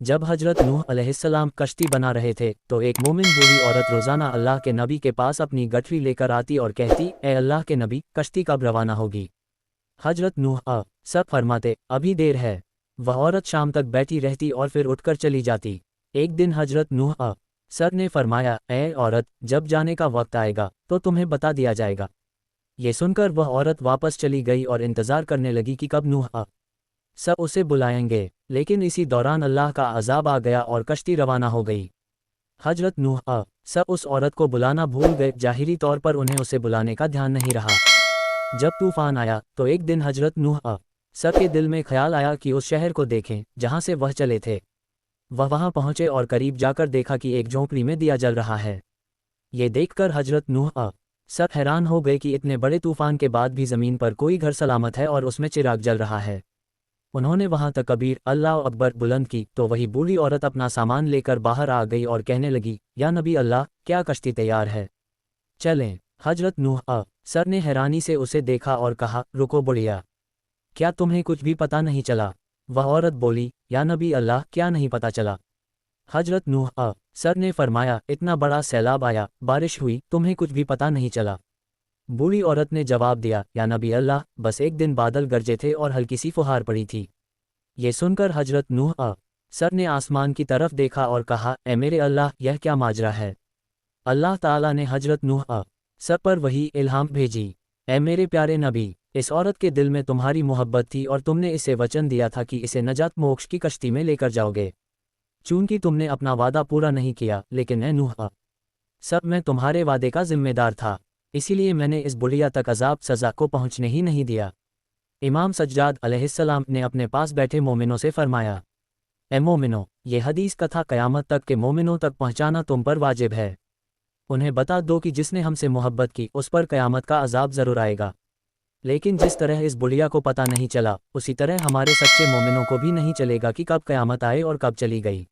जब हजरत नूह अलैहिस्सलाम कश्ती बना रहे थे तो एक मोमिन बूढ़ी औरत रोज़ाना अल्लाह के नबी के पास अपनी गठरी लेकर आती और कहती, ए अल्लाह के नबी, कश्ती कब रवाना होगी। हजरत नूह सब फरमाते, अभी देर है। वह औरत शाम तक बैठी रहती और फिर उठकर चली जाती। एक दिन हजरत नूह सर ने फरमाया, ए औरत, जब जाने का वक्त आएगा तो तुम्हें बता दिया जाएगा। ये सुनकर वह औरत वापस चली गई और इंतज़ार करने लगी कि कब नूह सब उसे बुलाएंगे, लेकिन इसी दौरान अल्लाह का अजाब आ गया और कश्ती रवाना हो गई। हजरत नूह सब उस औरत को बुलाना भूल गए, ज़ाहिरी तौर पर उन्हें उसे बुलाने का ध्यान नहीं रहा। जब तूफान आया तो एक दिन हजरत नूह सब के दिल में ख्याल आया कि उस शहर को देखें जहां से वह चले थे। वह वहां पहुंचे और करीब जाकर देखा कि एक झोंपड़ी में दिया जल रहा है। ये देखकर हजरत नूह सब हैरान हो गए कि इतने बड़े तूफान के बाद भी ज़मीन पर कोई घर सलामत है और उसमें चिराग जल रहा है। उन्होंने वहां तकबीर अल्लाह अकबर बुलंद की तो वही बूढ़ी औरत अपना सामान लेकर बाहर आ गई और कहने लगी, या नबी अल्लाह, क्या कश्ती तैयार है, चलें। हजरत नूह सर ने हैरानी से उसे देखा और कहा, रुको बुढ़िया, क्या तुम्हें कुछ भी पता नहीं चला। वह औरत बोली, या नबी अल्लाह, क्या नहीं पता चला। हजरत नूह सर ने फरमाया, इतना बड़ा सैलाब आया, बारिश हुई, तुम्हें कुछ भी पता नहीं चला। बूढ़ी औरत ने जवाब दिया, या नबी अल्लाह, बस एक दिन बादल गरजे थे और हल्की सी फुहार पड़ी थी। ये सुनकर हजरत नूह सर ने आसमान की तरफ देखा और कहा, ए मेरे अल्लाह, यह क्या माजरा है। अल्लाह ताला ने हजरत नूह सर पर वही इल्हाम भेजी, ए मेरे प्यारे नबी, इस औरत के दिल में तुम्हारी मोहब्बत थी और तुमने इसे वचन दिया था कि इसे नजात मोक्ष की कश्ती में लेकर जाओगे। चूंकि तुमने अपना वादा पूरा नहीं किया, लेकिन ए नूह सब मैं तुम्हारे वादे का जिम्मेदार था, इसीलिए मैंने इस बुढ़िया तक अजाब सज़ा को पहुंचने ही नहीं दिया। इमाम सज्जाद अलैहिस्सलाम ने अपने पास बैठे मोमिनों से फरमाया, ए मोमिनो, ये हदीस कथा क़यामत तक के मोमिनों तक पहुंचाना तुम पर वाजिब है। उन्हें बता दो कि जिसने हमसे मोहब्बत की उस पर क़यामत का अजाब ज़रूर आएगा। लेकिन जिस तरह इस बुढ़िया को पता नहीं चला, उसी तरह हमारे सच्चे मोमिनों को भी नहीं चलेगा कि कब क़यामत आए और कब चली गई।